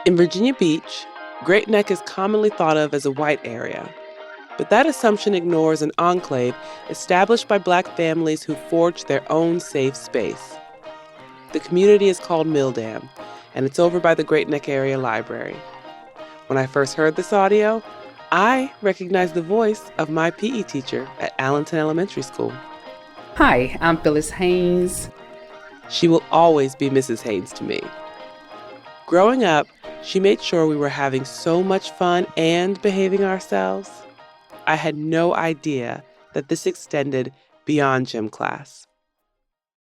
In Virginia Beach, Great Neck is commonly thought of as a white area, but that assumption ignores an enclave established by Black families who forged their own safe space. The community is called Milldam, and it's over by the Great Neck Area Library. When I first heard this audio, I recognized the voice of my PE teacher at Allenton Elementary School. Hi, I'm Phyllis Haynes. She will always be Mrs. Haynes to me. Growing up, she made sure we were having so much fun and behaving ourselves. I had no idea that this extended beyond gym class.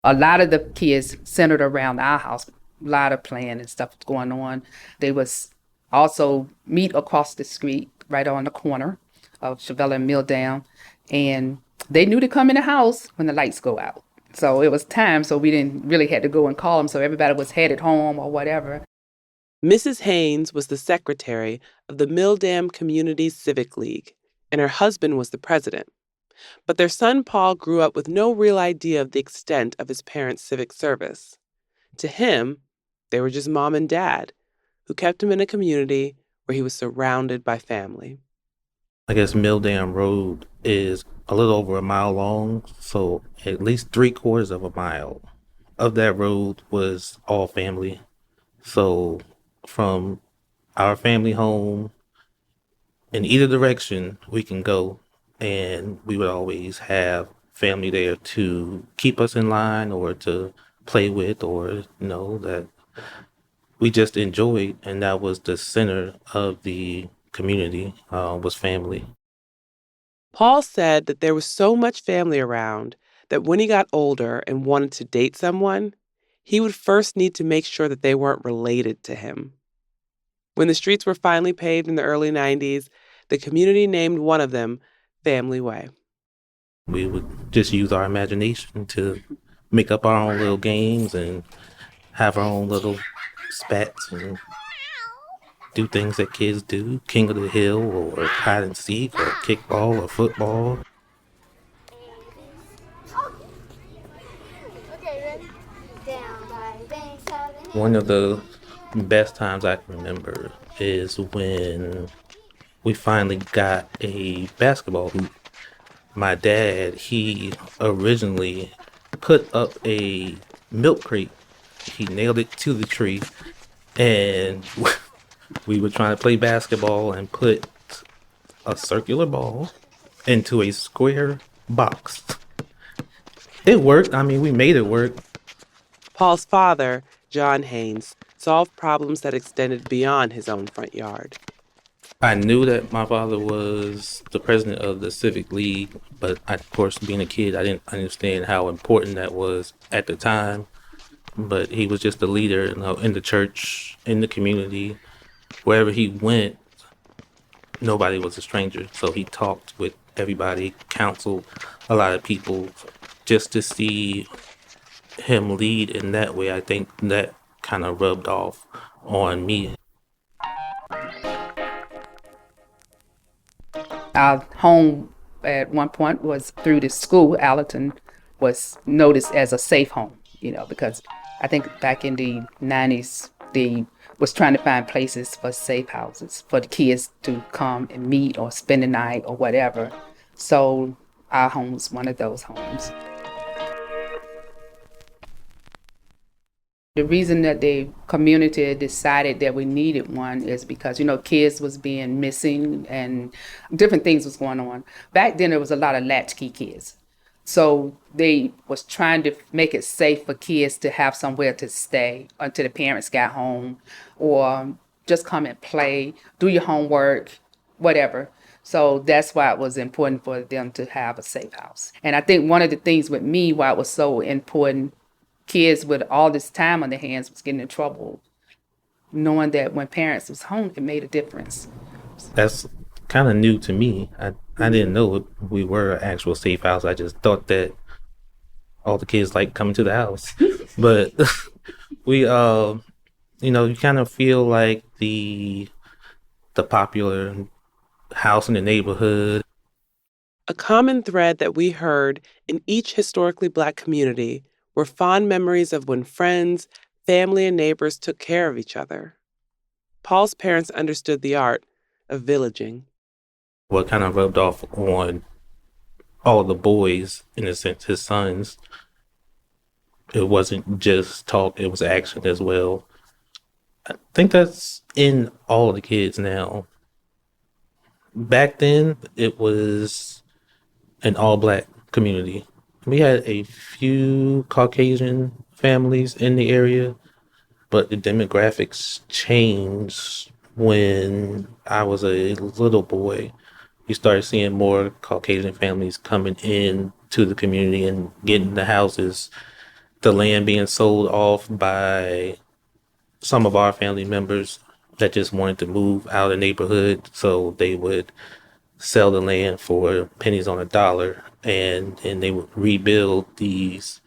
A lot of the kids centered around our house, a lot of playing and stuff was going on. They was also meet across the street, right on the corner of Chevelle and Milldam, and they knew to come in the house when the lights go out. So it was time, so we didn't really have to go and call them, so everybody was headed home or whatever. Mrs. Haynes was the secretary of the Milldam Community Civic League, and her husband was the president. But their son Paul grew up with no real idea of the extent of his parents' civic service. To him, they were just mom and dad, who kept him in a community where he was surrounded by family. I guess Milldam Road is a little over a mile long, so at least 3/4 of a mile of that road was all family. So from our family home, in either direction we can go, and we would always have family there to keep us in line or to play with, or that we just enjoyed, and that was the center of the community, was family. Paul said that there was so much family around that when he got older and wanted to date someone, he would first need to make sure that they weren't related to him. When the streets were finally paved in the early 90s, the community named one of them Family Way. We would just use our imagination to make up our own little games and have our own little spats and do things that kids do, King of the Hill or hide and seek or kickball or football. One of the best times I can remember is when we finally got a basketball hoop. My dad, he originally put up a milk crate. He nailed it to the tree, and we were trying to play basketball and put a circular ball into a square box. It worked. I mean, we made it work. Paul's father, John Haynes, solved problems that extended beyond his own front yard. I knew that my father was the president of the Civic League, but of course, being a kid, I didn't understand how important that was at the time. But he was just a leader, in the church, in the community. Wherever he went, nobody was a stranger. So he talked with everybody, counseled a lot of people. Just to see him lead in that way, I think that kind of rubbed off on me. Our home at one point was through the school. Allerton was noticed as a safe home, because I think back in the 90s, they was trying to find places for safe houses for the kids to come and meet or spend the night or whatever. So our home was one of those homes. The reason that the community decided that we needed one is because, kids was being missing and different things was going on. Back then, there was a lot of latchkey kids. So they was trying to make it safe for kids to have somewhere to stay until the parents got home, or just come and play, do your homework, whatever. So that's why it was important for them to have a safe house. And I think one of the things with me, why it was so important, kids with all this time on their hands was getting in trouble, knowing that when parents was home, it made a difference. That's kind of new to me. I didn't know we were an actual safe house. I just thought that all the kids like coming to the house. But we, you kind of feel like the popular house in the neighborhood. A common thread that we heard in each historically Black community were fond memories of when friends, family, and neighbors took care of each other. Paul's parents understood the art of villaging. What kind of rubbed off on all the boys, in a sense, his sons, it wasn't just talk, it was action as well. I think that's in all the kids now. Back then, it was an all black community. We had a few Caucasian families in the area, but the demographics changed when I was a little boy. You started seeing more Caucasian families coming in to the community and getting the houses, the land being sold off by some of our family members that just wanted to move out of the neighborhood. So they would sell the land for pennies on a dollar, and they would rebuild these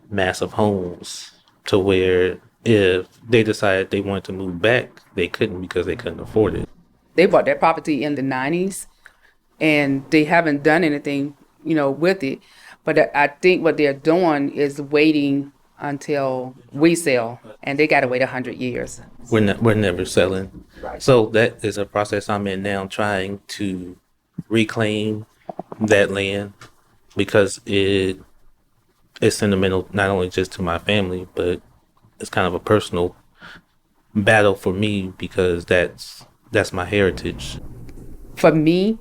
massive homes to where if they decided they wanted to move back, they couldn't because they couldn't afford it. They bought that property in the 90s, and they haven't done anything, with it. But I think what they're doing is waiting until we sell, and they got to wait 100 years. We're never selling. Right. So that is a process I'm in now, trying to reclaim that land because it is sentimental not only just to my family, but it's kind of a personal battle for me because that's my heritage. For me,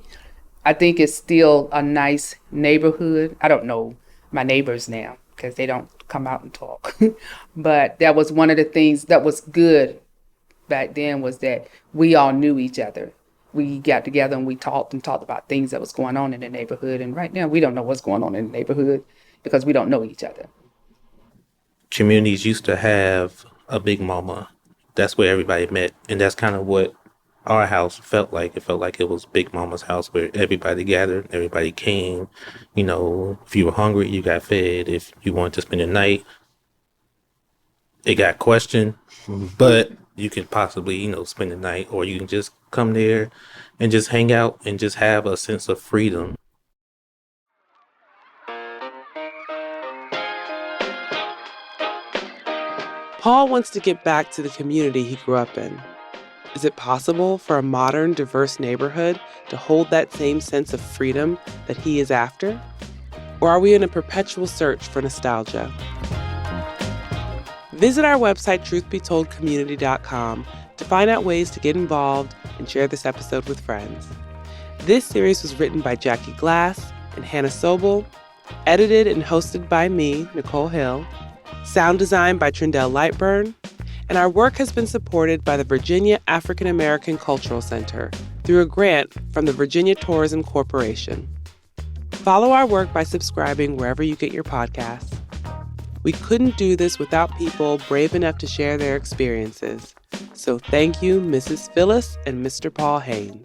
I think it's still a nice neighborhood. I don't know my neighbors now because they don't come out and talk. But that was one of the things that was good back then, was that we all knew each other. We got together and we talked about things that was going on in the neighborhood. And right now we don't know what's going on in the neighborhood because we don't know each other. Communities used to have a big mama. That's where everybody met. And that's kind of what our house felt like. It felt like it was Big Mama's house where everybody gathered, everybody came. If you were hungry, you got fed. If you wanted to spend the night, it got questioned, but you could possibly, spend the night, or you can just come there and just hang out and just have a sense of freedom. Paul wants to get back to the community he grew up in. Is it possible for a modern, diverse neighborhood to hold that same sense of freedom that he is after? Or are we in a perpetual search for nostalgia? Visit our website, truthbetoldcommunity.com, to find out ways to get involved and share this episode with friends. This series was written by Jackie Glass and Hannah Sobel, edited and hosted by me, Nicole Hill, sound design by Trindell Lightburn, and our work has been supported by the Virginia African American Cultural Center through a grant from the Virginia Tourism Corporation. Follow our work by subscribing wherever you get your podcasts. We couldn't do this without people brave enough to share their experiences. So thank you, Mrs. Phyllis and Mr. Paul Haynes.